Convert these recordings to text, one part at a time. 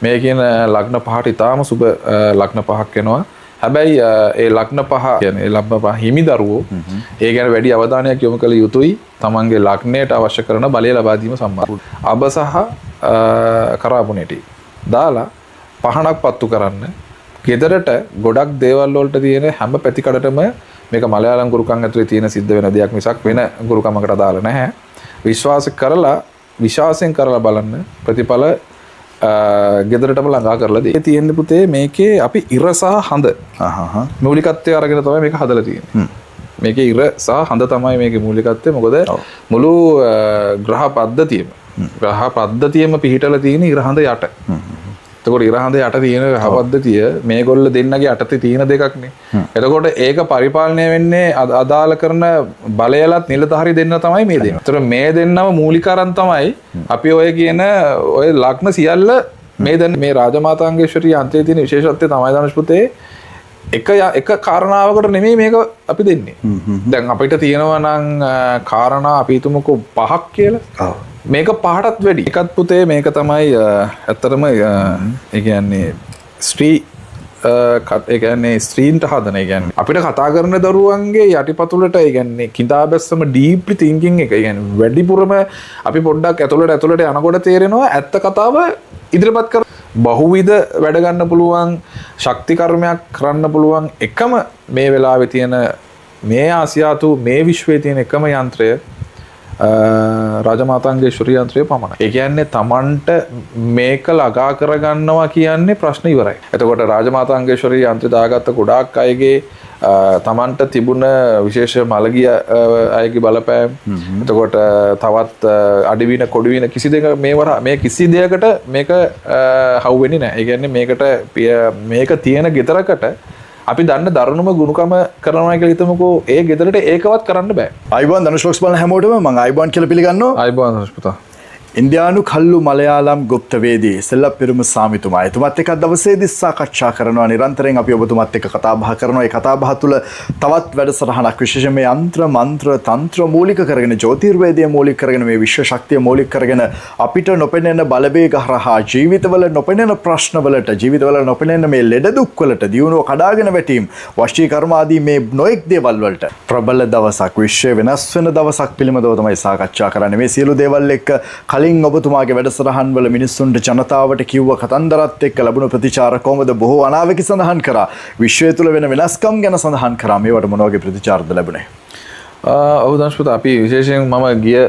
මේ කියන ලග්න පහට ඉතාම සුබ ලග්න පහක් වෙනවා. හැබැයි ඒ ලග්න පහ කියන්නේ ලග්න පහ හිමි දරුවෝ ඒ ගැන වැඩි අවධානයක් යොමු කළ යුතුයි. තමන්ගේ ලග්නයට අවශ්‍ය කරන බලය ලබා දීම සම්බන්ධව. අබ සහ කරාබුනේටි දාලා පහනක් පත්තු කරන්න. ගෙදරට ගොඩක් දේවල් වලට තියෙන හැම පැතිකඩටම මේක මලයාලම් ගුරුකම් ඇතුලේ තියෙන සිද්ධ වෙන දෙයක් මිසක් වෙන ගුරුකමකට අදාළ නැහැ. විශ්වාසයෙන් කරලා බලන්න ප්‍රතිඵල ගෙදරටම ළඟා කරලා දෙයි. තියෙන්නේ පුතේ මේකේ අපි ඉර සහ හඳ මූලිකත්වය අරගෙන තමයි මේක හදලා තියෙන්නේ. මේකේ ඉර සහ හඳ තමයි මේකේ මූලිකත්වය. මොකද මුළු ග්‍රහ පද්ධතියම පිහිටලා තියෙන ඉර හඳ යට. එතකොට ඉර හඳ යට තියෙන ග්‍රහ පද්ධතිය මේගොල්ල දෙන්නගේ යටතේ තියෙන දෙකක්නේ. එතකොට ඒක පරිපාලනය වෙන්නේ අදාළ කරන බලයලත් නිලධාරි දෙන්න තමයි මේ දෙන්නේ. ඒතර මේ දෙන්නම මූලික අරන් තමයි අපි ඔය කියන ඔය ලග්න සියල්ල මේ දැන් මේ රාජමාතාංගේශ්වරී අන්තයේ තියෙන විශේෂත්වය තමයි ධනුෂ් පුතේ එක කාරණාවකට නෙමෙයි මේක අපි දෙන්නේ. දැන් අපිට තියෙනවා නම් කාරණා අපි හිතමුකෝ 5ක් කියලා. මේක පහටත් වැඩි. එකත් පුතේ මේක තමයි ඇත්තටම ඒ කියන්නේ ස්ත්‍රීන්ට හදන. ඒ කියන්නේ අපිට කතා කරන දරුවන්ගේ යටිපතුලට ඒ කියන්නේ කිඳා බැස්සම ඩීප්ලි තින්කින් එක. ඒ කියන්නේ වැඩිපුරම අපි පොඩ්ඩක් ඇතුළට යනකොට තේරෙනවා ඇත්ත කතාව ඉදිරිපත් කර බහුවිධ වැඩ ගන්න පුළුවන් ශක්ති කර්මයක් කරන්න පුළුවන් එකම මේ වෙලාවේ තියෙන මේ ආසියාතු මේ විශ්වයේ තියෙන එකම යන්ත්‍රය රාජමාතාංගේශ්වරී යන්ත්‍රය පමණයි. ඒ කියන්නේ තමන්ට මේක ළඟා කරගන්නවා කියන්නේ ප්‍රශ්න ඉවරයි. එතකොට රාජමාතාංගේශ්වරී යන්ත්‍රය දාගත්ත ගොඩාක් අයගේ තමන්ට තිබුණ විශේෂ මළගිය අයගේ බලපෑම්. එතකොට තවත් අඩිවින කොඩිවින කිසි දෙයක මේ කිසි දෙයකට මේක හවු වෙන්නේ නැහැ. ඒ කියන්නේ මේක තියෙන ගෙදරකට අපි දන්න දරුණුම ගුණකම කරනවා කියලා හිතමුකෝ ඒ ගෙදරට ඒකවත් කරන්න බෑ. අයිබෝන් ධනුෂ් ලොක්ස් බලන හැමෝටම මම අයිබෝන් කියලා පිළිගන්නවා. අයිබෝන් ධනුෂ් පුතා. ඉන්දියානු කල්ලු මලයාලම් ගුප්තවේදී සෙල්ලප් පිරුම සාමිතුමා එතුමත් එක්ක දවසේදී සාකච්ඡා කරනවා. නිරන්තරයෙන් අපි ඔබතුමත් එක්ක කතා බහ කරනවා. ඒ කතා බහ තුළ තවත් වැඩසටහනක් විශේෂයෙන් මේ යంత్ర මන්ත්‍ර තන්ත්‍ර මූලික කරගෙන ජ්‍යොතිර්වේදය මූලික කරගෙන මේ විශ්ව ශක්තිය මූලික කරගෙන අපිට නොපෙනෙන බලවේග හරහා ජීවිතවල නොපෙනෙන ප්‍රශ්නවලට ජීවිතවල නොපෙනෙන මේ ලෙඩ දුක් වලට දියුණුව කඩාගෙන වැටීම් වශී කර්ම ආදී මේ නොඑක් දේවල් වලට ප්‍රබල දවසක් විශ්ව වෙනස් වෙන දවසක් පිළිබඳව තමයි සාකච්ඡා කරන්නේ. මේ සියලු දේවල් එක්ක කලින් ඔබතුමාගේ වැඩසටහන් වල මිනිස්සුන්ට ජනතාවට කිව්ව කතන්දරත් එක්ක ලැබුණු ප්‍රතිචාර කොහොමද බොහෝ අනාවැකි සඳහන් කරා. විශ්වය තුළ වෙන වෙනස්කම් ගැන සඳහන් කරා. මේවට මොන වගේ ප්‍රතිචාරද ලැබුණේ? ඔව් ධනුෂ් පුතා අපි විශේෂයෙන් මම ගිය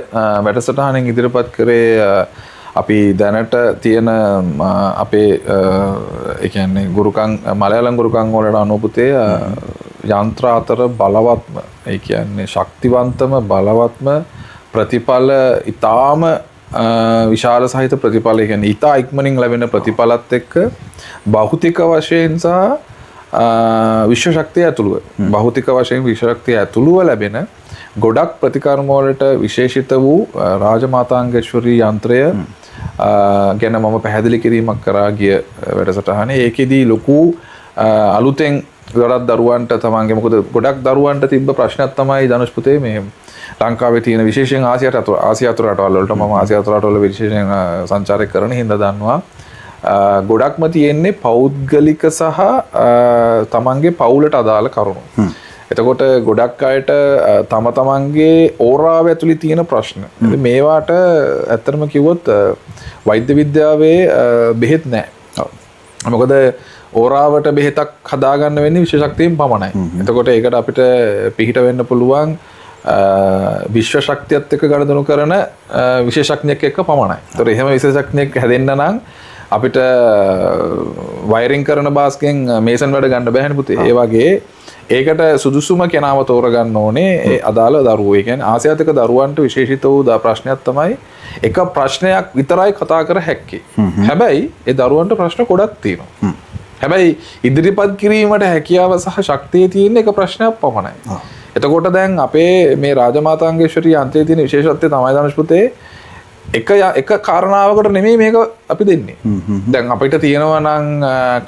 වැඩසටහනෙන් ඉදිරිපත් කරේ අපි දැනට තියෙන අපේ ඒ කියන්නේ ගුරුකම් මලයාලම් ගුරුකම් වලට අනුව පුතේ යන්ත්‍ර අතර බලවත්ම ඒ කියන්නේ ශක්තිවන්තම බලවත්ම ප්‍රතිඵල ඊටාම විශාල සහිත ප්‍රතිඵල කියන්නේ ඊටා ඉක්මනින් ලැබෙන ප්‍රතිඵලත් එක්ක භෞතික වශයෙන් සහ විශ්ව ශක්තිය ඇතුළුව භෞතික වශයෙන් විශ්ව ශක්තිය ඇතුළුව ලැබෙන ගොඩක් ප්‍රතිකර්ම වලට විශේෂිත වූ රාජමාතාංගේශ්වරී යන්ත්‍රය ගැන මම පැහැදිලි කිරීමක් කරා ගිය වැඩසටහනේ. ඒකෙදී ලොකු අලුතෙන් ගොඩක් දරුවන්ට තමන්ගේ මොකද ගොඩක් දරුවන්ට තිබ්බ ප්‍රශ්නයක් තමයි ධනුෂ් පුතේ මේ ලංකාවේ තියෙන විශේෂයෙන් ආසියාතු රටවල් වලට මම ආසියාතු රටවල විශේෂයෙන් සංචාරය කරන හින්දා දන්නවා ගොඩක්ම තියෙන්නේ පෞද්ගලික සහ තමන්ගේ පවුලට අදාළ කරුණු. එතකොට ගොඩක් අයට තම තමන්ගේ ඕරාව ඇතුළේ තියෙන ප්‍රශ්න. මේවාට ඇත්තටම කිව්වොත් වෛද්‍ය විද්‍යාවේ බෙහෙත් නැහැ. මොකද ඕරාවට බෙහෙතක් හදාගන්න වෙන්නේ විශේෂ ශක්තියෙන් පමණයි. එතකොට ඒකට අපිට පිහිට වෙන්න පුළුවන් විශ්ව ශක්තියත් එක්ක ගනුදෙනු කරන විශේෂඥයෙක් එක්ක පමණයි. ඒතර එහෙම විශේෂඥයෙක් හැදෙන්න නම් අපිට වයරින් කරන බාස්ගෙන් මේසන් වැඩ ගන්න බෑනේ පුතේ. ඒ වගේ ඒකට සුදුසුම කෙනාව තෝරගන්න ඕනේ ඒ අදාළ දරුවෝ. ඒ කියන්නේ ආසියාතික දරුවන්ට විශේෂිත වූ ප්‍රශ්නයක් තමයි එක ප්‍රශ්නයක් විතරයි කතා කර හැක්කේ. හැබැයි ඒ දරුවන්ට ප්‍රශ්න ගොඩක් තියෙනවා. හැබැයි ඉදිරිපත් කිරීමට හැකියාව සහ ශක්තිය තියෙන එක ප්‍රශ්නයක් පමණයි. එතකොට දැන් අපේ මේ රාජමාතාංගේශ්වරී යන්ත්‍රයේ තියෙන විශේෂත්වය තමයි ධනුෂ් පුතේ එක කාරණාවකට නෙමෙයි මේක අපි දෙන්නේ. දැන් අපිට තියෙනවා නම්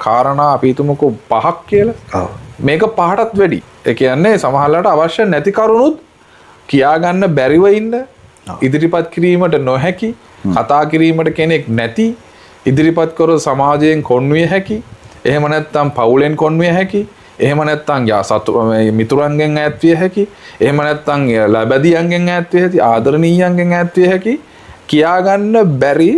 කාරණා අපි හිතමුකෝ 5ක් කියලා. මේක 5ටත් වැඩි. ඒ කියන්නේ සමහරවිට අවශ්‍ය නැති කරුණුත් කියාගන්න බැරිව ඉන්න ඉදිරිපත් කිරීමට නොහැකි කතා කිරීමට කෙනෙක් නැති ඉදිරිපත් කර සමාජයෙන් කොන්විය හැකි. එහෙම නැත්නම් පවුලෙන් කොන්විය හැකි. එහෙම නැත්නම් මිතුරන්ගෙන් ඈත් විය හැකි. එහෙම නැත්නම් ලැබැදියන්ගෙන් ඈත් විය හැකි. ආදරණීයයන්ගෙන් ඈත් විය හැකි. කියා ගන්න බැරි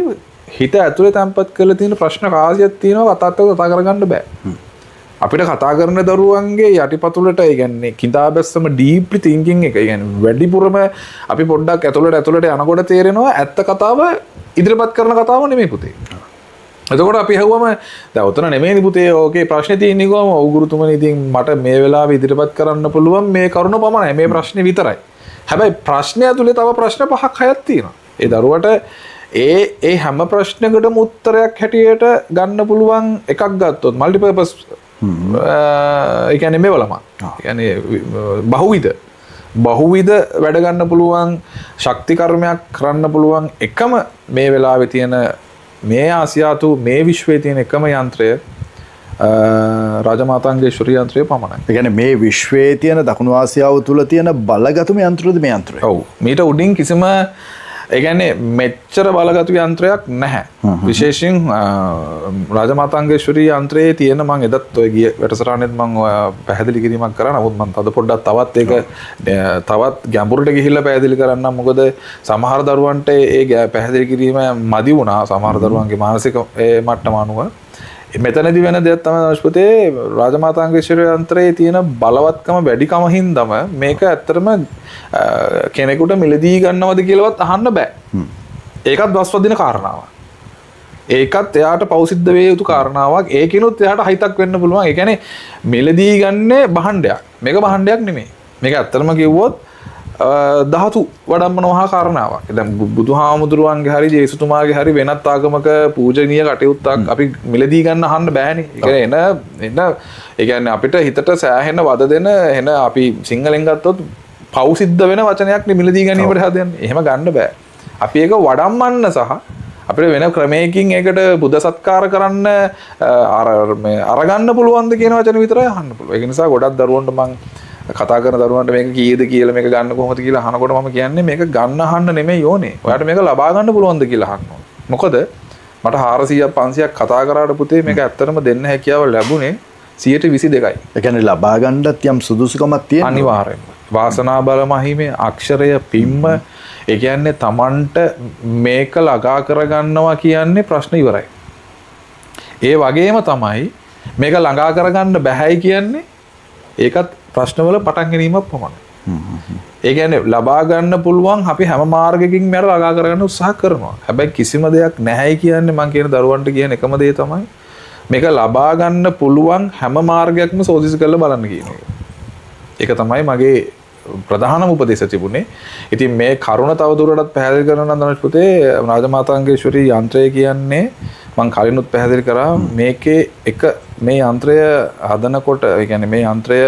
හිත ඇතුලේ තැම්පත් කරලා තියෙන ප්‍රශ්න රාශියක් තියෙනවා කතා කරගන්න බෑ. අපිට කතා කරන දරුවන්ගේ යටිපතුලට ඒ කියන්නේ කිඳා බැස්සම ඩීප්ලි තින්කින් එක. ඒ කියන්නේ වැඩිපුරම අපි පොඩ්ඩක් ඇතුලට යනකොට තේරෙනවා ඇත්ත කතාව ඉදිරිපත් කරන කතාව නෙමෙයි පුතේ. එතකොට අපි හවුවම දැන් උතන නෙමෙයි පුතේ ඕකේ ප්‍රශ්නේ තියෙන්නේ කොහොම උගුරුතුමනි ඉතින් මට මේ වෙලාවේ ඉදිරිපත් කරන්න පුළුවන් මේ කරුණ පමණයි මේ ප්‍රශ්නේ විතරයි. හැබැයි ප්‍රශ්නය ඇතුලේ තව ප්‍රශ්න 5ක් 6ක් තියෙනවා. ඒ දරුවට ඒ හැම ප්‍රශ්නයකටම උත්තරයක් හැටියට ගන්න පුළුවන් එකක් ගත්තොත් මල්ටිපර්පස් ඒ කියන්නේ මේවලම. ඒ කියන්නේ බහුවිධ වැඩ ගන්න පුළුවන් ශක්ති කර්මයක් කරන්න පුළුවන් එකම මේ වෙලාවේ තියෙන මේ ආසියාතු මේ විශ්වයේ තියෙන එකම යන්ත්‍රය රාජමාතාංගේශ්වරී යන්ත්‍රය පමණයි. ඒ කියන්නේ මේ විශ්වයේ තියෙන දකුණු ආසියාව තුල තියෙන බලගතුම යන්ත්‍රයද මේ යන්ත්‍රය? ඔව්. මීට උඩින් කිසිම ඒ කියන්නේ මෙච්චර බලගතු යන්ත්‍රයක් නැහැ. විශේෂයෙන් රාජමාතාංගේශ්වරී යන්ත්‍රයේ තියෙන මම එදත් ඔය ගිය වැඩසටහනෙත් මම පැහැදිලි කිරීමක් කරා. නමුත් මම තද පොඩ්ඩක් තවත් ඒක තවත් ගැඹුරට ගිහිල්ලා පැහැදිලි කරන්නම්. මොකද සමහර දරුවන්ට ඒ පැහැදිලි කිරීම මදි වුණා. සමහර දරුවන්ගේ මානසික මට්ටම අනුව. මෙතනදී වෙන දෙයක් තමයි අනුෂ්පතේ රාජමාතාංගේශ්වරී යන්ත්‍රයේ තියෙන බලවත්කම වැඩිකම හින්දාම මේක ඇත්තටම කෙනෙකුට මිලදී ගන්නවද කියලාවත් අහන්න බෑ. ඒකත් වස්වදින කාරණාවක්. ඒකත් එයාට පෞසිද්ධ වේ යුතු කාරණාවක්. ඒකිනුත් එයාට හිතක් වෙන්න පුළුවන්. ඒ කියන්නේ මිලදී ගන්නේ භාණ්ඩයක්. මේක භාණ්ඩයක් නෙමෙයි. මේක ඇත්තටම කිව්වොත් ධාතු වඩම්මනවා කාරණාවක්. දැන් බුදුහාමුදුරුවන්ගේ හරි ජේසුතුමාගේ හරි වෙනත් ආගමක පූජනීය කටයුත්තක් අපි මිලදී ගන්න අහන්න බෑනේ. ඒ කියන්නේ ඒ කියන්නේ අපිට හිතට සෑහෙන වද දෙන එන අපි සිංහලෙන් ගත්තොත් පෞසිද්ධ වෙන වචනයක් නේ මිලදී ගැනීමට හදන්නේ. එහෙම ගන්න බෑ. අපි ඒක වඩම්මන්න සහ අපිට වෙන ක්‍රමයකින් ඒකට බුද්ධ සත්කාර කරන්න අරගන්න පුළුවන්ද කියන වචන විතරයි අහන්න පුළුවන්. ඒක නිසා ගොඩක් දරුවන්ට මම කතා කරන දරුවන්ට මේක කීයද කියලා මේක ගන්න කොහොමද කියලා අහනකොට මම කියන්නේ මේක ගන්න අහන්න නෙමෙයි ඕනේ. ඔයාලට මේක ලබා ගන්න පුළුවන්ද කියලා අහන්න ඕනේ. මොකද මට 400ක් 500ක් කතා කරාට පුතේ මේක ඇත්තටම දෙන්න හැකියාව ලැබුණේ 122යි. ඒ කියන්නේ ලබා ගන්නත් යම් සුදුසුකමක් තියෙනවා. අනිවාර්යයෙන්ම. වාසනා බල මහිමේ අක්ෂරය පිම්ම ඒ කියන්නේ Tamanට මේක ළඟා කරගන්නවා කියන්නේ ප්‍රශ්න ඉවරයි. ඒ වගේම තමයි මේක ළඟා කරගන්න බැහැයි කියන්නේ ඒකත් ප්‍රශ්නවල පටන් ගැනීමක් පමණයි. ඒ කියන්නේ ලබා ගන්න පුළුවන් අපි හැම මාර්ගයකින් මේක ළඟා කරගන්න උත්සාහ කරනවා. හැබැයි කිසිම දෙයක් නැහැයි කියන්නේ මම කියන දරුවන්ට කියන එකම දේ තමයි මේක ලබා ගන්න පුළුවන් හැම මාර්ගයක්ම සෝදිසි කරලා බලන්න කියන එක. ඒක තමයි මගේ ප්‍රධානම උපදේශය තිබුණේ. ඉතින් මේ කරුණ තව දුරටත් පැහැදිලි කරනවා නම් ධනුෂ්පතේ රාජමාතාංගේශ්වරී යන්ත්‍රය කියන්නේ මම කලිනුත් පැහැදිලි කරා මේකේ එක මේ යන්ත්‍රය හදනකොට ඒ කියන්නේ මේ යන්ත්‍රය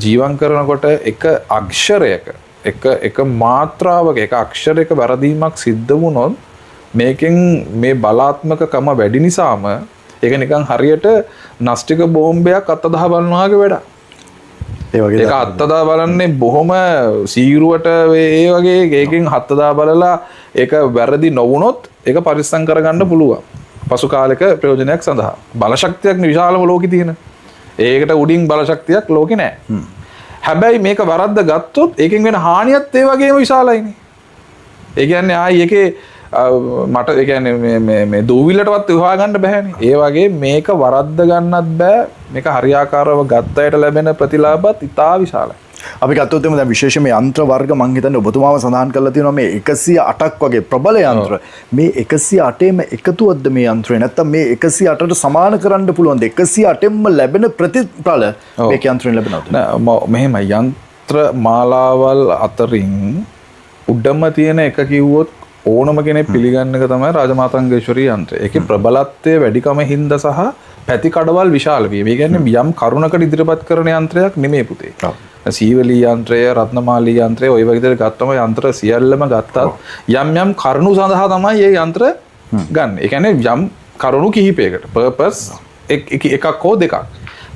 ජීවම් කරනකොට එක අක්ෂරයක එක මාත්‍රාවක එක අක්ෂරයක වැරදීමක් සිද්ධ වුණොත් මේකෙන් මේ බලාත්මකකම වැඩි නිසාම ඒක නිකන් හරියට නාස්ටික බෝම්බයක් අත්දහ බලනවාගේ වැඩක්. ඒක අත්දා බලන්නේ බොහොම සීරුවට ඒ වගේ ඒකෙන් අත්දා බලලා ඒක වැරදි නොවුනොත් ඒක පරිස්සම් කරගන්න පුළුවන්. පසු කාලයක ප්‍රයෝජනයක් සඳහා. බලශක්තියක් විශාලම ලෝකෙ තියෙන. ඒකට උඩින් බලශක්තියක් ලෝකෙ නැහැ. හැබැයි මේක වරද්ද ගත්තොත් ඒකෙන් වෙන හානියත් ඒ වගේම විශාලයිනේ. ඒ කියන්නේ ආයි ඒකේ මට ඒ කියන්නේ මේ දූවිල්ලටවත් උහා ගන්න බෑනේ. ඒ වගේ මේක වරද්ද ගන්නත් බෑ. මේක හරියාකාරව ගත්තයට ලැබෙන ප්‍රතිලාභත් ඉතා විශාලයි. අපි ගත්තොත් එමු දැන් විශේෂයෙන්ම යන්ත්‍ර වර්ග මම හිතන්නේ ඔබතුමාම සඳහන් කරලා තියෙනවා මේ 108ක් වගේ ප්‍රබල යන්ත්‍ර. මේ 108ෙම එකතුවක්ද මේ යන්ත්‍රය? නැත්නම් මේ 108ට සමාන කරන්න පුළුවන්ද? 108ෙම ලැබෙන ප්‍රතිඵල මේක යන්ත්‍රයෙන් ලැබෙනවද? මෙහෙම යන්ත්‍ර මාලාවල් අතරින් උඩම තියෙන එක කිව්වොත් ඕනම කෙනෙක් පිළිගන්න එක තමයි රාජමාතාංගේශ්වරී යන්ත්‍රය. ඒකේ ප්‍රබලත්වය වැඩිකම හින්දා සහ පැති කඩවල් විශාල වේ. ඒ කියන්නේ යම් කරුණකට ඉදිරිපත් කරන යන්ත්‍රයක් නෙමෙයි පුතේ. සීවලී යන්ත්‍රය, රත්නමාලී යන්ත්‍රය ඔය වගේ විදිහට ගත්තම යන්ත්‍ර සියල්ලම ගත්තත් යම් කරුණු සඳහා තමයි මේ යන්ත්‍ර ගන්න. ඒ කියන්නේ යම් කරුණු කිහිපයකට පර්පස් එකක් හෝ දෙකක්.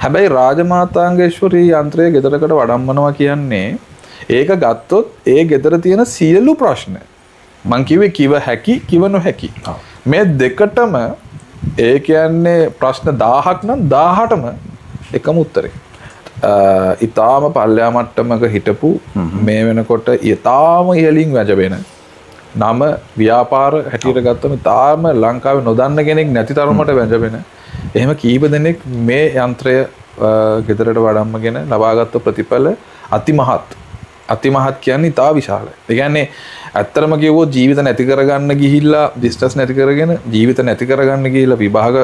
හැබැයි රාජමාතාංගේශ්වරී යන්ත්‍රය ගෙදරකට වඩම්මනවා කියන්නේ ඒක ගත්තොත් ඒ ගෙදර තියෙන සියලු ප්‍රශ්න මං කිව්වේ කිව හැකි කිව නොහැකි මේ දෙකටම ඒ කියන්නේ ප්‍රශ්න 1000ක් නම් 18ම එකම උත්තරේ. ඊටාම පල්ලෙහා මට්ටමක හිටපු මේ වෙනකොට ඊටාම ඉහළින් වැජබෙන නම ව්‍යාපාර හැටියට ගත්තම ඊටාම ලංකාවේ නොදන්න කෙනෙක් නැති තරමට වැජබෙන එහෙම කීප දෙනෙක් මේ යන්ත්‍රය ගෙදරට වඩම්මගෙන ලබාගත් ප්‍රතිඵල අතිමහත් කියන්නේ ඉතා විශාලයි. ඒ කියන්නේ ඇත්තටම කිව්වොත් ජීවිත නැති කරගන්න ගිහිල්ලා බිස්නස් නැති කරගෙන ජීවිත නැති කරගන්න ගිහිල්ලා විභාග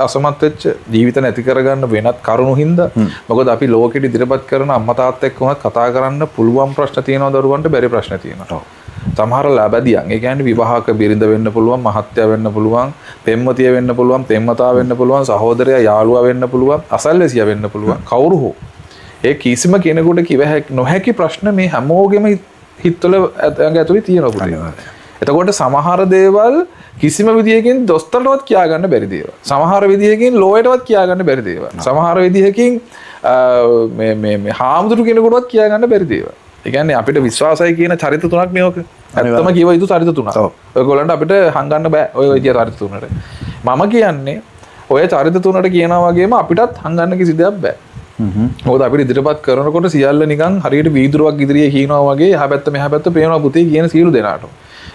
අසමත් වෙච්ච ජීවිත නැති කරගන්න වෙනත් කරුණු හින්දා මොකද අපි ලෝකෙට ඉදිරිපත් කරන අම්මා තාත්තා එක්ක උනත් කතා කරන්න පුළුවන් ප්‍රශ්න තියෙනවා දරුවන්ට බැරි ප්‍රශ්න තියෙනවා. සමහර ලැබදියන් ඒ කියන්නේ විවාහක බිරිඳ වෙන්න පුළුවන් මහත්තයා වෙන්න පුළුවන් පෙම්වතිය වෙන්න පුළුවන් පෙම්වතා වෙන්න පුළුවන් සහෝදරයා යාළුවා වෙන්න පුළුවන් අසල්වැසියා වෙන්න පුළුවන් කවුරු හෝ ඒ කිසිම කෙනෙකුට කිව නොහැකි ප්‍රශ්න මේ හැමෝගෙම හිතවල ඇතුලේ තියෙනවා පුතේ. එතකොට සමහර දේවල් කිසිම විදියකින් දොස්තරටවත් කියා ගන්න බැරි දේවල්. සමහර විදියකින් ලෝයටවත් කියා ගන්න බැරි දේවල්. සමහර විදියකින් මේ හාමුදුරු කෙනෙකුටවත් කියා ගන්න බැරි දේවල්. ඒ කියන්නේ අපිට විශ්වාසයි කියන චරිත තුනක් නේ ඔක. ඇත්තම කිව යුතු චරිත තුනක්. ඔයගොල්ලන්ට අපිට හංගන්න බෑ ඔය විදිය චරිත තුනට. මම කියන්නේ ඔය චරිත තුනට කියනවා වගේම අපිටත් හංගන්න කිසි දෙයක් බෑ. මොකද අපිට ඉදිරිපත් කරනකොට සියල්ල නිකන් හරියට වීදුරුවක් ඉදිරියේ කියනවා වගේ එහා පැත්ත මෙහා පැත්ත පේනවා පුතේ කියන සියලු දෙනාට.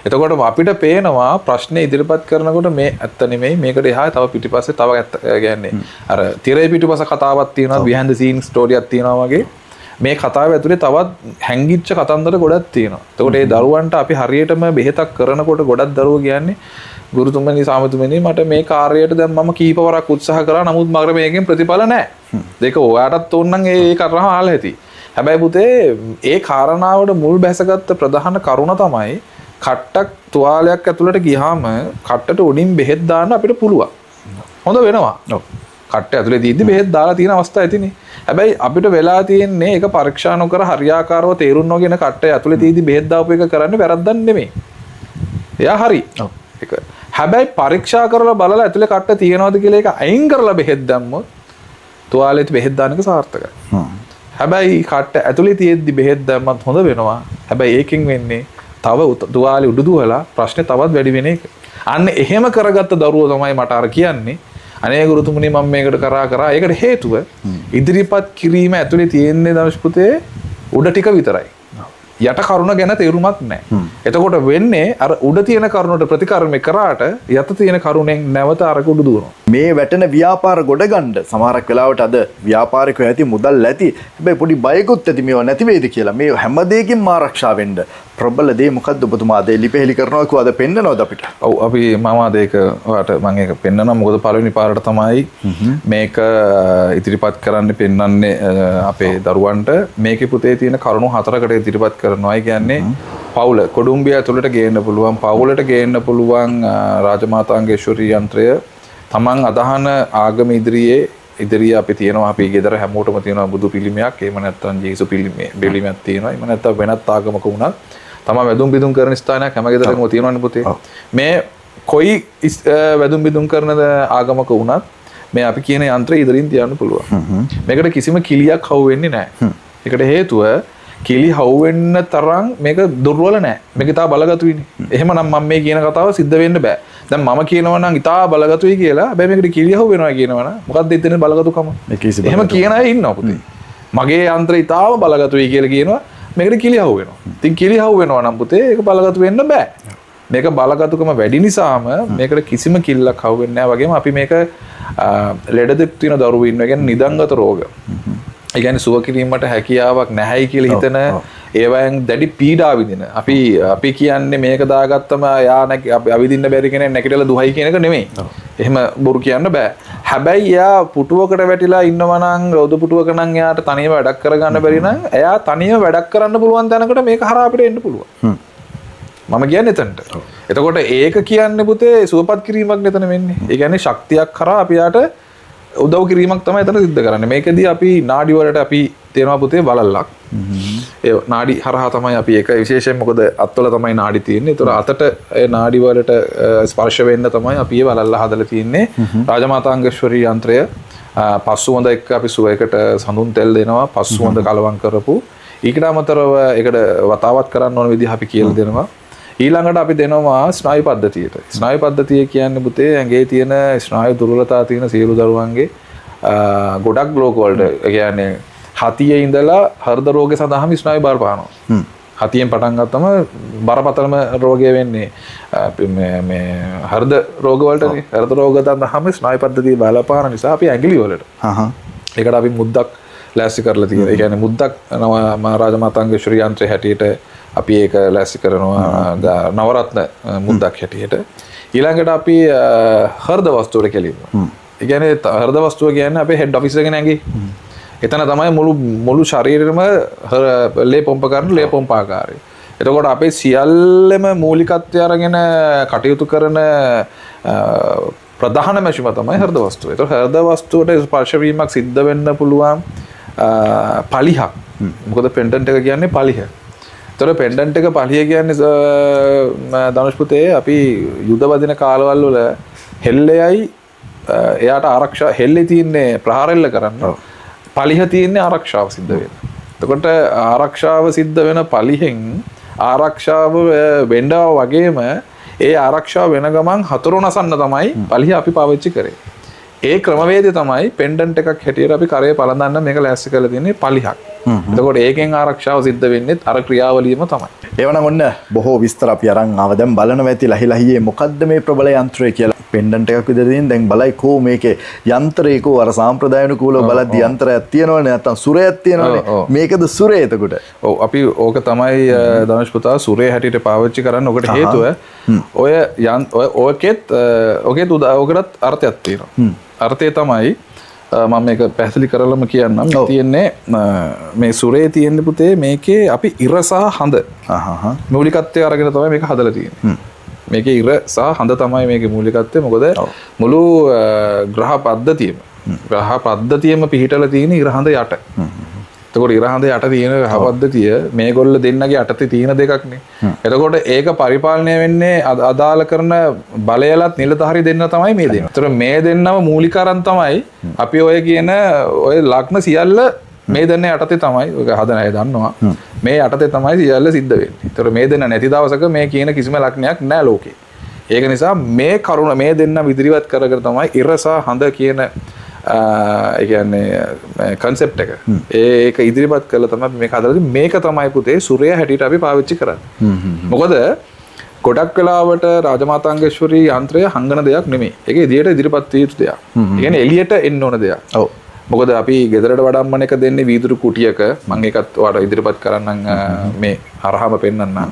එතකොට අපිට පේනවා ප්‍රශ්නේ ඉදිරිපත් කරනකොට මේ ඇත්ත නෙමෙයි මේකට එහා තව පිටිපස්සේ තව ඇත්ත කියන්නේ අර තිරේ පිටිපස්ස කතාවක් තියෙනවා behind the scenes story එකක් තියෙනවා වගේ මේ කතාව ඇතුලේ තවත් හැංගිච්ච කතන්දර ගොඩක් තියෙනවා. එතකොට ඒ දරුවන්ට අපි හරියටම බෙහෙතක් කරනකොට ගොඩක් දරුවෝ කියන්නේ ගුරුතුමනි සාමතුමනි මට මේ කාර්යයට දැන් මම කීපවරක් උත්සාහ කරා නමුත් මගර මේකෙන් ප්‍රතිඵල නැහැ. දෙක ඔයාටත් ඕන නම් ඒ කරනවා ආලා ඇති. හැබැයි පුතේ ඒ කාරණාවට මුල් බැසගත්ත ප්‍රධාන කරුණ තමයි කට්ටක් තුවාලයක් ඇතුළට ගියාම කට්ටට උඩින් බෙහෙත් දාන්න අපිට පුළුවන්. හොඳ වෙනවා. ඔව්. කට්ට ඇතුලේ දීද්දි බෙහෙත් දාලා තියෙන අවස්ථා ඇතිනේ. හැබැයි අපිට වෙලා තියෙන්නේ ඒක පරීක්ෂා නොකර හරියාකාරව තේරුම් නොගෙන කට්ට ඇතුලේ දීද්දි බෙහෙත් දාපු එක කරන්නේ වැරද්දක් නෙමෙයි. එයා හරි. ඔව්. ඒක. හැබැයි පරීක්ෂා කරලා බලලා ඇතුලේ කට්ට තියෙනවද කියලා ඒක අයින් කරලා බෙහෙත් දැම්මොත් තුවාලෙට බෙහෙත් දාන එක සාර්ථකයි. හැබැයි කට්ට ඇතුලේ තියෙද්දි බෙහෙත් දැම්මත් හොඳ වෙනවා. හැබැයි ඒකෙන් වෙන්නේ තව තුවාලෙ උඩු දුවලා ප්‍රශ්නේ තවත් වැඩි වෙන එක. අන්න එහෙම කරගත්ත දරුවෝ තමයි මට අර කියන්නේ. අනේ ගුරුතුමනි මම මේකට කරා ඒකට හේතුව ඉදිරිපත් කිරීම ඇතුලේ තියෙන්නේ දවස් පුතේ උඩ ටික විතරයි. යට කරුණ ගැන තේරුමක් නැහැ. එතකොට වෙන්නේ අර උඩ තියෙන කරුණට ප්‍රතිකර්ම කරාට යට තියෙන කරුණෙන් නැවත අර උඩ දුවනවා. මේ වැටෙන ව්‍යාපාර ගොඩ ගන්න සමහරක් වෙලාවට අද ව්‍යාපාරිකයෝ ඇති මුදල් ඇති. හැබැයි පොඩි බයකුත් ඇති මේව නැති වෙයිද කියලා. මේ හැම දෙයකින්ම ආරක්ෂා වෙන්න ප්‍රබල දේ මොකද්ද ඔබතුමා අද ලිපෙහෙලි කරනවා කිව්වද පෙන්නනවද අපිට? ඔව් අපි මම අද ඒක ඔයාලට මම ඒක පෙන්නනවා මොකද පළවෙනි පාරට තමයි මේක ඉදිරිපත් කරන්න පෙන්වන්නේ අපේ දරුවන්ට මේකේ පුතේ තියෙන කරුණු 4කට ඉදිරිපත් කරනවා. ඒ කියන්නේ පවුල කොඩුම්බිය ඇතුළට ගේන්න පුළුවන් පවුලට ගේන්න පුළුවන් රාජමාතාංගේශ්වරී යන්ත්‍රය තමන් අදහන ආගම ඉදිරියේ අපි තියෙනවා අපි ගෙදර හැමෝටම තියෙනවා බුදු පිළිමයක් එහෙම නැත්නම් ජේසු පිළිමයක් තියෙනවා එහෙම නැත්නම් වෙනත් ආගමක වුණත් තමයි වැදුම් බිදුම් කරන ස්ථානයක් හැම ගෙදරකම තියෙනවනේ පුතේ මේ කොයි වැදුම් බිදුම් කරන ආගමක වුණත් මේ අපි කියන යන්ත්‍රය ඉදිරින් තියන්න පුළුවන් මේකට කිසිම කිලියක් හවු වෙන්නේ නැහැ ඒකට හේතුව කිලි හවු වෙන්න තරම් මේක දුර්වල නැහැ මේක ඉතා බලගතුයිනේ එහෙමනම් මම මේ කියන කතාව සිද්ධ වෙන්න බෑ දැන් මම කියනවා නම් ඉතා බලගතුයි කියලා හැබැයි මේකට කිලි හවු වෙනවා කියනවා නම් මොකක්ද එතන බලගතුකම එහෙම කියන අය ඉන්නවා පුතේ මගේ යන්ත්‍රය ඉතාම බලගතුයි කියලා කියනවා මේකට කිලි හවු වෙනවා ඉතින් කිලි හවු වෙනවා නම් පුතේ ඒක බලගතු වෙන්න බෑ මේක බලගතුකම වැඩි නිසාම මේකට කිසිම කිල්ලක් හවු වෙන්නේ නැහැ වගේම අපි මේක ලෙඩ දෙක් තියෙන දරුවෝ ඉන්නවා කියන්නේ නිදංගත රෝග ඒ කියන්නේ සුව කිරීමට හැකියාවක් නැහැයි කියලා හිතන ඒවයින් දැඩි පීඩා විඳින අපි කියන්නේ මේක දාගත්තම යා අපි අවිදින්න බැරි කෙනෙක් නැගිටලා දුහයි කියන එක නෙමෙයි. එහෙම බොරු කියන්න බෑ. හැබැයි යා පුටුවකට වැටිලා ඉන්නවා නම් රොද පුටුවක නම් යාට තනියම වැඩක් කරගන්න බැරි නම් එයා තනියම වැඩක් කරන්න පුළුවන් තැනකට මේක හරහා අපිට එන්න පුළුවන්. මම කියන්නේ එතනට. එතකොට ඒක කියන්නේ පුතේ සුවපත් කිරීමක් නෙතන වෙන්නේ. ඒ කියන්නේ ශක්තියක් කරා අපි යාට උදව් කිරීමක් තමයි එතන සිද්ධ කරන්නේ. මේකදී අපි නාඩි වලට අපි තියෙනවා පුතේ බලල්ලක්. ඒ නාඩි හරහා තමයි අපි ඒක විශේෂයෙන් මොකද අත්වල තමයි නාඩි තියෙන්නේ. ඒතර අතට ඒ නාඩි වලට ස්පර්ශ වෙන්න තමයි අපි මේ බලල්ල හදලා තියෙන්නේ. රාජමාතාංගේශ්වරී යන්ත්‍රය පස්සුවඳ එක්ක අපි සුවයකට සඳුන් තෙල් දෙනවා. පස්සුවඳ කලවම් කරපු. ඊකට අමතරව ඒකට වතාවත් කරන්න ඕන විදිහ අපි කියලා දෙනවා. ඊළඟට අපි දෙනවා ස්නායු පද්ධතියට. ස්නායු පද්ධතිය කියන්නේ පුතේ ඇඟේ තියෙන ස්නායු දුර්වලතා තියෙන සියලු දරුවන්ගේ ගොඩක් රෝග වලට ඒ කියන්නේ හතියේ ඉඳලා හෘද රෝගය සඳහාම ස්නායු බාර පානවා. හතියෙන් පටන් ගත්තම බරපතලම රෝගය වෙන්නේ මේ හෘද රෝග වලටනේ. හෘද රෝග සඳහාම ස්නායු පද්ධතිය බලපාන නිසා අපි ඇඟිලි වලට. ඒකට අපි මුද්දක් ලෑස්ති කරලා තියෙනවා. ඒ කියන්නේ මුද්දක් මහරජා මාතංගේශ්වරී යන්ත්‍රය හැටියට අපි ඒක ලෑස්ති කරනවා නවරත්න මුද්දක් හැටියට. ඊළඟට අපි හෘද වස්තුවට කෙලින්ම. ඒ කියන්නේ හෘද වස්තුව කියන්නේ අපේ හෙඩ් ඔෆිස් එකේ නැගී. එතන තමයි මුළු ශරීරෙම ලේ පොම්ප කරන ලේ පොම්ප ආකාරය. එතකොට අපේ සියල්ලම මූලිකත්වය අරගෙන කටයුතු කරන ප්‍රධාන මැෂිම තමයි හෘද වස්තුව. ඒතකොට හෘද වස්තුවට ස්පර්ශ වීමක් සිද්ධ වෙන්න පුළුවන් පලිහක්. මොකද පෙන්ඩන්ට් එක කියන්නේ පලිහ. ඒතකොට පෙන්ඩන්ට් එක පලිය කියන්නේ ධනුෂ් පුතේ අපි යුද වදින කාලවල වල හෙල්ලෙයි එයාට ආරක්ෂා හෙල්ලේ තියන්නේ ප්‍රහාරෙල්ල කරන්න. පලිහ තියන්නේ ආරක්ෂාව සිද්ධ වෙන. එතකොට ආරක්ෂාව සිද්ධ වෙන පලිහෙන් ආරක්ෂාව වෙන්න වගේම ඒ ආරක්ෂාව වෙන ගමන් හතර නසන්න තමයි පලිහ අපි පාවිච්චි කරේ. ඒ ක්‍රමවේදය තමයි පෙන්ඩන්ට් එකක් හැටියට අපි කරේ පළඳන්න මේක ලෑස්ති කරලා තියෙන්නේ පලිහක්. එතකොට ඒකෙන් ආරක්ෂාව සිද්ධ වෙන්නේ අර ක්‍රියාවලියම තමයි. එවනම් ඔන්න බොහෝ විස්තර අපි අරන් ආව. දැන් බලනවා ඇති ලහිලහියේ මොකද්ද මේ ප්‍රබල යන්ත්‍රය කියලා. පෙන්ඩන්ට් එකක් විදිහට දැන් බලයි කෝ මේකේ යන්ත්‍රයකෝ අර සාම්ප්‍රදායිකව බලද්දි යන්ත්‍රයක් තියෙනවනේ නැත්තම් සුරයක් තියෙනවනේ. මේකද සුරේ එතකොට. ඔව් අපි ඕක තමයි ධනුෂ් පුතා සුරේ හැටියට පාවිච්චි කරන්න. ඔකට හේතුව ඔය ඔකෙත් ඔකටත් අර්ථයක් තියෙනවා. අර්ථය තමයි මම මේක පැහැදිලි කරලම කියන්නම්. තියෙන්නේ මේ සුරේ තියෙන්නේ පුතේ මේකේ අපි ඉර සහ හඳ මූලිකත්වය අරගෙන තමයි මේක හදලා තියෙන්නේ. මේකේ ඉර සහ හඳ තමයි මේකේ මූලිකත්වය. මොකද මුළු ග්‍රහ පද්ධතියම පිහිටලා තියෙන ඉර හඳ යට. එතකොට ඉර හඳ යට තියෙන ග්‍රහ පද්ධතිය මේගොල්ල දෙන්නගේ යටතේ තියෙන දෙකක්නේ. එතකොට ඒක පරිපාලනය වෙන්නේ අදාළ කරන බලයලත් නිලධාරි දෙන්න තමයි මේ දෙන්නේ. ඒතර මේ දෙන්නම මූලික අරන් තමයි අපි ඔය කියන ඔය ලග්න සියල්ල මේ දෙන්න යටතේ තමයි ඔය හදන අය දන්නවා. මේ යටතේ තමයි සියල්ල සිද්ධ වෙන්නේ. ඒතර මේ දෙන්න නැති දවසක මේ කියන කිසිම ලග්නයක් නැහැ ලෝකේ. ඒක නිසා මේ කරුණ මේ දෙන්න විදිරිවත් කරගෙන තමයි ඉර සහ හඳ කියන ඒ කියන්නේ concept එක. ඒක ඉදිරිපත් කළා තමයි මේක හදලා තියෙන්නේ. මේක තමයි පුතේ සූර්ය හැටියට අපි පාවිච්චි කරන්නේ. මොකද ගොඩක් වෙලාවට රාජමාතාංගේශ්වරී යන්ත්‍රය හංගන දෙයක් නෙමෙයි. ඒක ඉදිරියට විය යුතු දෙයක්. ඒ කියන්නේ එළියට එන්න ඕන දෙයක්. ඔව්. මොකද අපි ගෙදරට වඩම්මන එක දෙන්නේ වීදුරු කුටියක. මම ඒකත් ඔයාලට ඉදිරිපත් කරන්නම් මේ හරහාම පෙන්නන්නම්.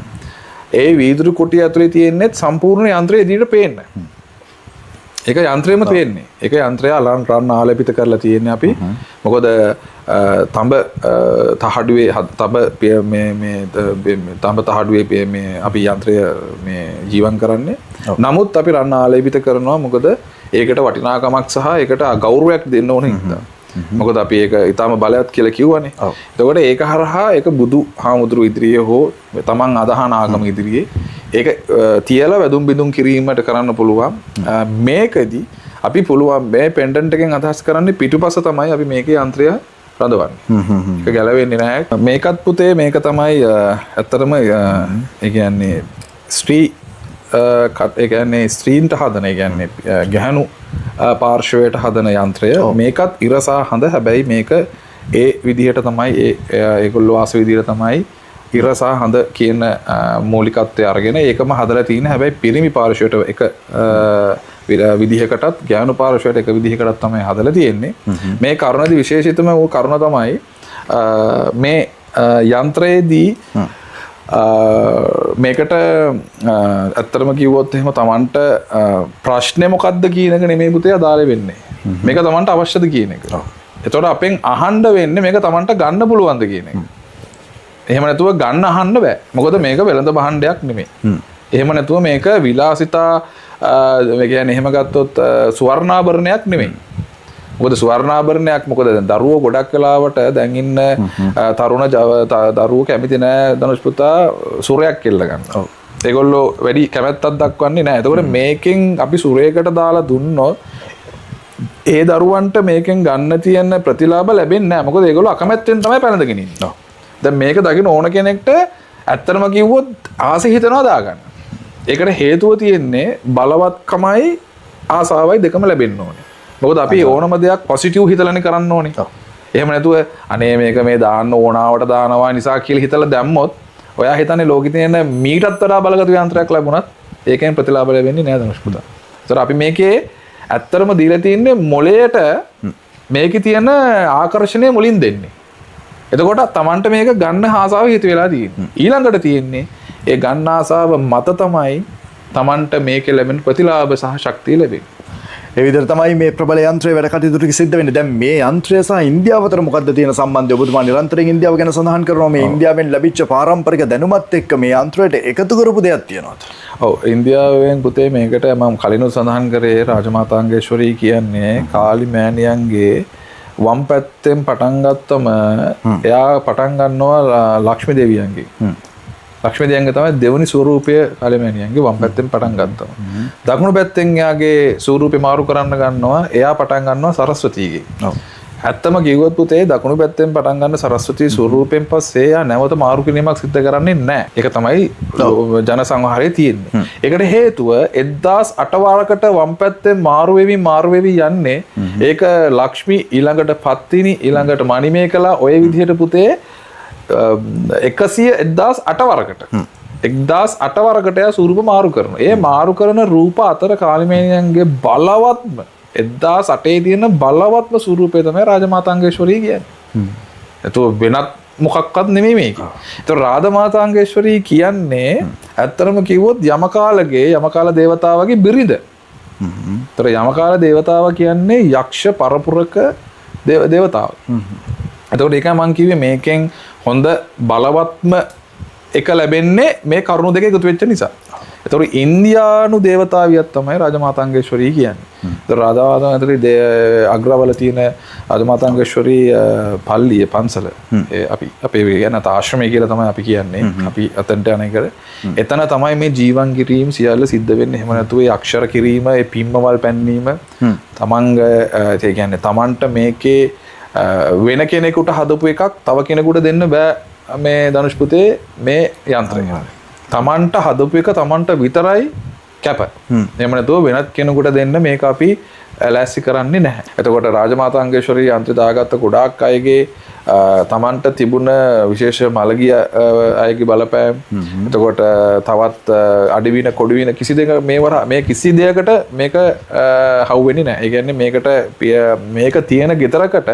ඒ වීදුරු කුටිය ඇතුලේ තියෙන්නේ සම්පූර්ණ යන්ත්‍රය ඉදිරියට පේන්න. ඒක යන්ත්‍රයම තියෙන්නේ. ඒක යන්ත්‍රය රන් ආලේපිත කරලා තියෙන්නේ අපි. මොකද තඹ තහඩුවේ තඹ තහඩුවේ මේ අපි යන්ත්‍රය මේ ජීවන් කරන්නේ. නමුත් අපි රන් ආලේපිත කරනවා මොකද ඒකට වටිනාකමක් සහ ඒකට ගෞරවයක් දෙන්න ඕන හින්දා. මොකද අපි ඒක ඊටාම බලවත් කියලා කිව්වනේ. එතකොට ඒක හරහා ඒක බුදු හාමුදුරු ඉදිරියේ හෝ තමන් අදහන ආගම ඉදිරියේ ඒක තියලා වැදුම් බිඳුම් කිරීමට කරන්න පුළුවන්. මේකදී අපි පුළුවන් මේ පෙන්ඩන්ට් එකෙන් අදහස් කරන්නේ පිටුපස තමයි අපි මේකේ යන්ත්‍රය රඳවන්නේ. ඒක ගැලවෙන්නේ නැහැ. මේකත් පුතේ මේක තමයි ඇත්තටම ඒ කියන්නේ ඒ කියන්නේ ස්ත්‍රීන්ට හදන ඒ කියන්නේ ගැහණු පාර්ශවයට හදන යන්ත්‍රය. මේකත් ඉර සහ හඳ. හැබැයි මේක ඒ විදිහට තමයි ඒගොල්ලෝ වාස විදිහට තමයි ඉර සහ හඳ කියන මූලිකත්වය අරගෙන ඒකම හදලා තියෙන. හැබැයි පිරිමි පාර්ශවයට එක විදිහකටත් ගැහණු පාර්ශවයට එක විදිහකටත් තමයි හදලා තියෙන්නේ. මේ කරුණේදී විශේෂිතම වූ කරුණ තමයි මේ යන්ත්‍රයේදී මේකට ඇත්තටම කිව්වොත් එහෙම Tamanට ප්‍රශ්නේ මොකද්ද කියන එක නෙමෙයි පුතේ අදාළ වෙන්නේ. මේක Tamanට අවශ්‍යද කියන එක. එතකොට අපෙන් අහන්න වෙන්නේ මේක Tamanට ගන්න පුළුවන්ද කියන එක. එහෙම නැතුව ගන්න අහන්න බෑ. මොකද මේක වෙළඳ භාණ්ඩයක් නෙමෙයි. එහෙම නැතුව මේක විලාසිතා ඒ කියන්නේ එහෙම ගත්තොත් ස්වර්ණාභරණයක් නෙමෙයි. මොකද ස්වර්ණාභරණයක් මොකද දැන් දරුවෝ ගොඩක් වෙලාවට දැන් ඉන්න තරුණ දරුවෝ කැමති නෑ ධනුෂ් පුතා සුරයක් කෙල්ල ගන්න. ඔව්. ඒගොල්ලෝ වැඩි කැමැත්තක් දක්වන්නේ නෑ. එතකොට මේකෙන් අපි සුරයකට දාලා දුන්නොත් ඒ දරුවන්ට මේකෙන් ගන්න තියෙන ප්‍රතිලාභ ලැබෙන්නේ නෑ. මොකද ඒගොල්ලෝ අකමැත්තෙන් තමයි පැනදගෙන ඉන්නේ. දැන් මේක දකින්න ඕන කෙනෙක්ට ඇත්තටම කිව්වොත් ආසෙ හිතනවා දාගන්න. ඒකට හේතුව තියෙන්නේ බලවත්කමයි ආසාවයි දෙකම ලැබෙන්න ඕනේ. මොකද අපි ඕනම දෙයක් පොසිටිව් හිතලානේ කරන්න ඕනේ. එහෙම නැතුව අනේ මේක මේ දාන්න ඕනාවට දානවා නිසා කියලා හිතලා දැම්මොත් ඔයා හිතන්නේ ලෝකෙ තියෙන මීටත් වඩා බලගතු යන්ත්‍රයක් ලැබුණත් ඒකෙන් ප්‍රතිලාභ ලැබෙන්නේ නෑ ධනුෂ් පුතා. ඒතර අපි මේකේ ඇත්තරම දීලා තින්නේ මොලයට මේකේ තියෙන ආකර්ෂණය මුලින් දෙන්නේ. එතකොට Tamanට මේක ගන්න ආසාව හේතු වෙලා තියෙන්නේ. ඊළඟට තියෙන්නේ ඒ ගන්න ආසාව මත තමයි Tamanට මේකේ ලැබෙන ප්‍රතිලාභ සහ ශක්තිය ලැබෙන්නේ. ඒ විදිහට තමයි මේ ප්‍රබල යන්ත්‍රය වැඩ කටයුතු ටික සිද්ධ වෙන්නේ. දැන් මේ යන්ත්‍රය සහ ඉන්දියාව අතර මොකක්ද තියෙන සම්බන්ධය? ඔබතුමා නිරන්තරයෙන් ඉන්දියාව ගැන සඳහන් කරනවා. මේ ඉන්දියාවෙන් ලැබිච්ච පාරම්පරික දැනුමත් එක්ක මේ යන්ත්‍රයට එකතු කරපු දෙයක් තියෙනවද? ඔව් ඉන්දියාවෙන් පුතේ මේකට මම කලිනුත් සඳහන් කරේ රාජමාතාංගේශ්වරී කියන්නේ කාලි මෑණියන්ගේ වම් පැත්තෙන් පටන් ගත්තම එයා පටන් ගන්නවා ලක්ෂ්මී දෙවියන්ගේ. ලක්ෂ්මී දෙවියන්ගේ තමයි දෙවනි ස්වරූපය කාලි මෑණියන්ගේ වම් පැත්තෙන් පටන් ගත්තා. දකුණු පැත්තෙන් එයාගේ ස්වරූපේ මාරු කරන්න ගන්නවා. එයා පටන් ගන්නවා සරස්වතීගේ. ඔව්. ඇත්තම කිව්වොත් පුතේ දකුණු පැත්තෙන් පටන් ගන්න සරස්වතී ස්වරූපයෙන් පස්සේ එයා නැවත මාරු කිරීමක් සිද්ධ කරන්නේ නැහැ. ඒක තමයි ජන සංවහාරයේ තියෙන්නේ. ඒකට හේතුව 1008 වාරකට වම් පැත්තෙන් මාරු වෙවි යන්නේ. ඒක ලක්ෂ්මී ඊළඟට පත්තිනි ඊළඟට මණිමේකලා ඔය විදිහට පුතේ 1008 වරකට 1008 වරකට එයා ස්වරූප මාරු කරනවා. ඒ මාරු කරන රූප අතර කාලිමේනියන්ගේ බලවත්ම 1008 තියෙන බලවත්ම ස්වරූපය තමයි රාජමාතාංගේශ්වරී කියන්නේ. ඒතෝ වෙනත් මොකක්වත් නෙමෙයි මේක. ඒතෝ රාජමාතාංගේශ්වරී කියන්නේ ඇත්තටම කිව්වොත් යමකාල දේවතාවගේ බිරිඳ. ඒතර යමකාල දේවතාව කියන්නේ යක්ෂ පරපුරක දේවතාව. එතකොට ඒකයි මම කිව්වේ මේකෙන් හොඳ බලවත්ම එක ලැබෙන්නේ මේ කරුණු දෙක එකතු වෙච්ච නිසා. එතකොට ඉන්දියානු දේවතාවියක් තමයි රාජමාතාංගේශ්වරී කියන්නේ. ඒතර රාජමාතාංගේශ්වරී අග්‍රවල තියෙන රාජමාතාංගේශ්වරී පල්ලිය පන්සල අපි අපේ කියන ආශ්‍රමය කියලා තමයි අපි කියන්නේ. අපි අතන්ට යන එකට. එතන තමයි මේ ජීවන් කිරීම සියල්ල සිද්ධ වෙන්නේ. එහෙම නැතුව ඒ අක්ෂර කිරීම, ඒ පිම්මවල් පැන්වීම ඒ කියන්නේ තමන්ට මේකේ වෙන කෙනෙකුට හදපු එකක් තව කෙනෙකුට දෙන්න බෑ මේ ධනුෂ් පුතේ මේ යන්ත්‍රය. තමන්ට හදපු එක තමන්ට විතරයි කැප. එහෙම නැතුව වෙනත් කෙනෙකුට දෙන්න මේක අපි ලෑස්ති කරන්නේ නැහැ. එතකොට රාජමාතාංගේශ්වරී යන්ත්‍රය දාගත්ත ගොඩාක් අයගේ තමන්ට තිබුණ විශේෂ මළගිය අයගේ බලපෑම්. එතකොට තවත් අඩිවින කොඩිවින කිසි දෙයක මේ කිසි දෙයකට මේක හවු වෙන්නේ නැහැ. ඒ කියන්නේ මේක තියෙන ගෙදරකට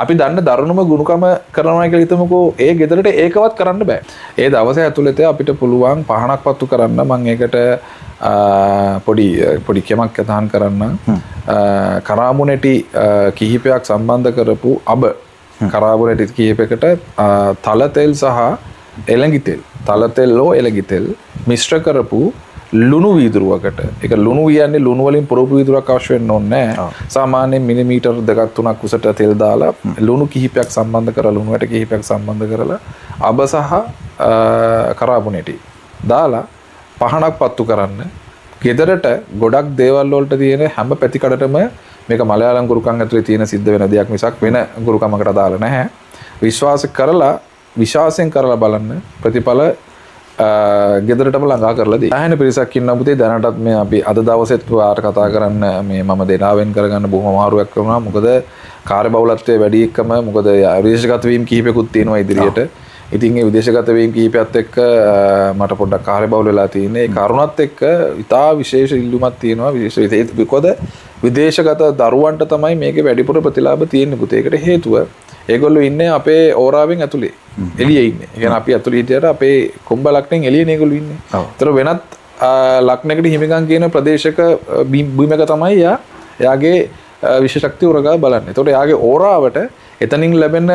අපි දන්න දරුණුම ගුණකම කරනවා කියලා හිතමුකෝ. ඒ ගෙදරට ඒකවත් කරන්න බෑ. ඒ දවසේ ඇතුළත අපිට පුළුවන් පහනක් පත්තු කරන්න. මම ඒකට පොඩි කෙමක් කතාන් කරන්න. කරාමුණටි කිහිපයක් සම්බන්ධ කරපු කරාමුණටි කිහිපයකට තල තෙල් සහ එළඟි තෙල්, තල තෙල් හෝ එළඟි තෙල් මිශ්‍ර කරපු ලුණු වීදුරුවකට. ඒක ලුණු කියන්නේ ලුණු වලින් පුරපු වීදුරුවක් අවශ්‍ය වෙන්න ඕනේ නැහැ. සාමාන්‍යයෙන් මිලිමීටර් 2-3ක් උසට තෙල් දාලා ලුණු කිහිපයක් සම්බන්ධ කරලා ලුණු වැට කිහිපයක් සම්බන්ධ කරලා අබ සහ කරාබුණේටි දාලා පහනක් පත්තු කරන්න. ගෙදරට ගොඩක් දේවල් වලට තියෙන හැම පැතිකඩටම මේක මලයාලම් ගුරුකම් ඇතුලේ තියෙන සිද්ධ වෙන දෙයක් මිසක් වෙන ගුරුකමකට දාලා නැහැ. විශ්වාසයෙන් කරලා බලන්න ප්‍රතිඵල ගෙදරටම ළඟා කරලා දී. ආයෙන පිරිසක් ඉන්නවා පුතේ දැනටත් මේ අපි අද දවසෙත් වාට කතා කරන්න මේ මම දෙනාවෙන් කරගන්න බොහොම අමාරුවක් වුණා. මොකද කාර්යබහුලත්වයේ වැඩි එක්කම මොකද විදේශගත වීම කිහිපෙකුත් තියෙනවා ඉදිරියට. ඉතින් ඒ විදේශගත වීම කිහිපයත් එක්ක මට පොඩ්ඩක් කාර්යබහුල වෙලා තියෙන්නේ. ඒ කරුණත් එක්ක ඉතා විශේෂ ඉල්ලුමක් තියෙනවා. විශේෂ මොකද විදේශගත දරුවන්ට තමයි මේකේ වැඩිපුර ප්‍රතිලාභ තියෙන්නේ පුතේ. ඒකට හේතුව ඒගොල්ලෝ ඉන්නේ අපේ ඕරාවෙන් ඇතුලේ. එළියේ ඉන්නේ. ඒ කියන්නේ අපි ඇතුලේ හිටියට අපේ කොම්බ ලක්නෙන් එළියනේ ඒගොල්ලෝ ඉන්නේ. ඒතර වෙනත් ලක්නයකට හිමිකම් කියන ප්‍රදේශක බිමක තමයි එයාගේ විශේෂ ශක්තිය උරගා බලන්නේ. ඒතකොට එයාගේ ඕරාවට එතනින් ලැබෙන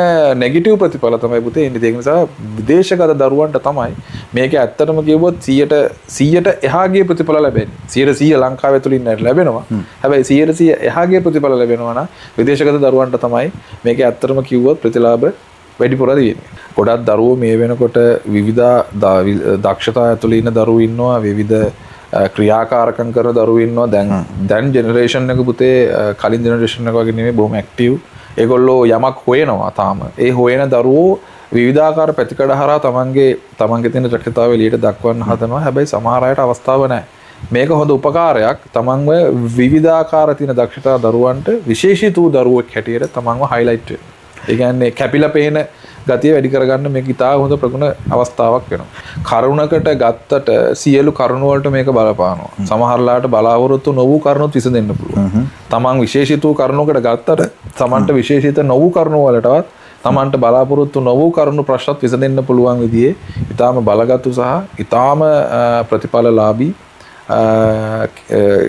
නෙගටිව් ප්‍රතිඵල තමයි පුතේ එන්නේ. ඒක නිසා විදේශගත දරුවන්ට තමයි මේක ඇත්තටම කිව්වොත් 100ට එහාගේ ප්‍රතිඵල ලැබෙන්නේ. 100% ලංකාව ඇතුළේ ඉන්නට ලැබෙනවා. හැබැයි 100% එහාගේ ප්‍රතිඵල ලැබෙනවා නම් විදේශගත දරුවන්ට තමයි මේක ඇත්තටම කිව්වොත් ප්‍රතිලාභ වැඩිපුර දෙන්නේ. ගොඩක් දරුවෝ මේ වෙනකොට විවිධ දක්ෂතා ඇතුළේ ඉන්න දරුවෝ ඉන්නවා. විවිධ ක්‍රියාකාරකම් කරන දරුවෝ ඉන්නවා. දැන් ජෙනරේෂන් එක පුතේ කලින් ජෙනරේෂන් එක වගේ නෙමෙයි බොහොම ඇක්ටිව්. ඒගොල්ලෝ යමක් හොයනවා තාම. ඒ හොයන දරුවෝ විවිධාකාර පැතිකඩ හරහා තමන්ගේ තියෙන දක්ෂතාවය එළියට දක්වන්න හදනවා. හැබැයි සමහර අයට අවස්ථාව නැහැ. මේක හොඳ උපකාරයක්. තමන්ව විවිධාකාර තියෙන දක්ෂතා දරුවන්ට විශේෂිත වූ දරුවෙක් හැටියට තමන්ව හයිලයිට් වෙනවා. ඒ කියන්නේ කැපිලා පේන ගතිය වැඩි කරගන්න මේක ඉතා හොඳ ප්‍රගුණ අවස්ථාවක් වෙනවා. කරුණකට ගත්තට සියලු කරුණ වලට මේක බලපානවා. සමහරලාට බලාපොරොත්තු නොවූ කරුණුත් විසඳෙන්න පුළුවන්. තමන් විශේෂිත වූ කරුණකට ගත්තට තමන්ට විශේෂිත නොවූ කරුණු වලටවත් තමන්ට බලාපොරොත්තු නොවූ කරුණු ප්‍රශ්නත් විසඳෙන්න පුළුවන් විදිහේ ඊටාම බලගත්ු සහ ඊටාම ප්‍රතිඵලලාභී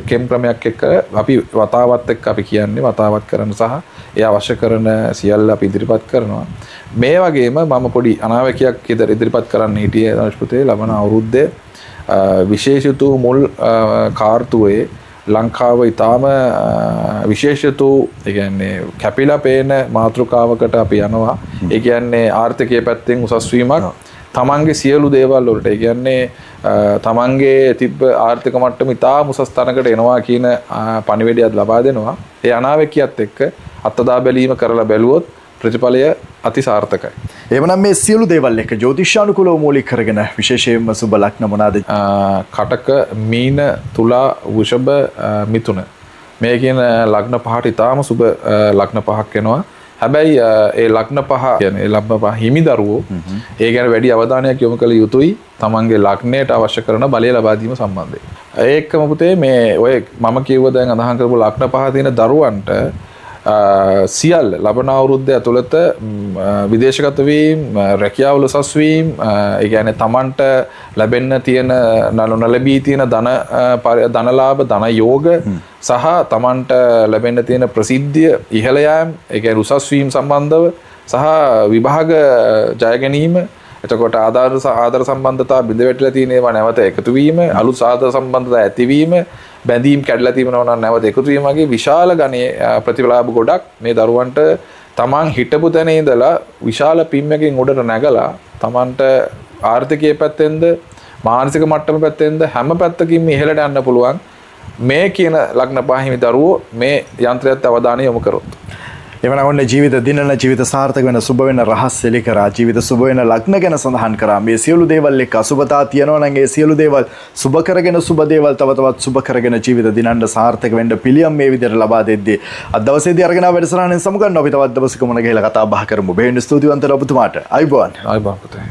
කෙම් ක්‍රමයක් එක්ක අපි වතාවත් එක්ක අපි කියන්නේ වතාවත් කරන සහ ඒ අවශ්‍ය කරන සියල්ල අපි ඉදිරිපත් කරනවා. මේ වගේම මම පොඩි අනාවැකියක් ඉදිරිපත් කරන්න හිටියේ ධනුෂ්පතේ ලබන අවුරුද්දේ විශේෂිත මුල් කාර්තුවේ ලංකාව ඊටාම විශේෂිත ඒ කියන්නේ කැපිලා පේන මාතෘකාවකට අපි යනවා. ඒ කියන්නේ ආර්ථිකයේ පැත්තෙන් උසස් වීමක් තමන්ගේ සියලු දේවල් වලට ඒ කියන්නේ තමන්ගේ තිබ්බ ආර්ථික මට්ටම ඉතාම උසස් තැනකට එනවා කියන පණිවිඩයක් ලබා දෙනවා. ඒ අනාවැකියත් එක්ක අත්දැක බැලීම කරලා බැලුවොත් ප්‍රතිඵලය අති සාර්ථකයි. එවනම් මේ සියලු දේවල් එක්ක ජ්‍යොතිෂානුකූලව මූලික කරගෙන විශේෂයෙන්ම සුබ ලග්න මොනවාද? කටක, මීන, තුලා, වෘෂභ, මිථුන. මේ කියන ලග්න පහට ඉතාම සුබ ලග්න පහක් වෙනවා. හැබැයි ඒ ලග්න පහ කියන්නේ ලග්න පහ හිමි දරුවෝ ඒ ගැන වැඩි අවධානයක් යොමු කළ යුතුයි තමන්ගේ ලග්නයට අවශ්‍ය කරන බලය ලබා දීම සම්බන්ධයෙන්. ඒකම පුතේ මේ ඔය මම කියුව දැන් අදහන් කරපු ලග්න පහ තියෙන දරුවන්ට සියල්ල ලබන අවුරුද්ද ඇතුළත විදේශගත වීම, රැකියාවල උසස් වීම, ඒ කියන්නේ තමන්ට ලැබෙන්න තියෙන නොලැබී තියෙන ධනලාභ, ධන යෝග සහ තමන්ට ලැබෙන්න තියෙන ප්‍රසිද්ධිය ඉහළ යාම, ඒ කියන්නේ උසස් වීම සම්බන්ධව සහ විභාග ජය ගැනීම, එතකොට ආදාර සම්බන්ධතා බිඳ වැටිලා තියෙන ඒවා නැවත එකතු වීම, අලුත් ආදාර සම්බන්ධතා ඇතිවීම, බැඳීම් කැඩලා තියෙනවා නම් නැවත එකතු වීම වගේ විශාල ගණයේ ප්‍රතිලාභ ගොඩක් මේ දරුවන්ට තමන් හිටපු තැන ඉඳලා විශාල පිම්මකින් උඩට නැගලා තමන්ට ආර්ථිකයේ පැත්තෙන්ද මානසික මට්ටම පැත්තෙන්ද හැම පැත්තකින්ම ඉහළට යන්න පුළුවන් මේ කියන ලග්න පහිමි දරුවෝ මේ යන්ත්‍රයත් අවධානය යොමු කරොත්. එවනම් ඔන්න ජීවිත දිනන ජීවිත සාර්ථක වෙන සුබ වෙන රහස් එලි කරා ජීවිත සුබ වෙන ලග්න ගැන සඳහන් කරා. මේ සියලු දේවල් එක්ක අසුබතා තියනවා නම් ඒ සියලු දේවල් සුබ කරගෙන සුබ දේවල් තව තවත් සුබ කරගෙන ජීවිත දිනන්න සාර්ථක වෙන්න පිළියම් මේ විදිහට ලබා දෙද්දී අද දවසේදී අරගෙන වැඩසටහනෙන් සමුගන්න අපි තවත් දවසක මොන ගහලා කතා බහ කරමු. බෙහෙන් ස්තුතිවන්ත ඔබතුමාට. අයිබෝන්. අයිබෝන් පුතේ.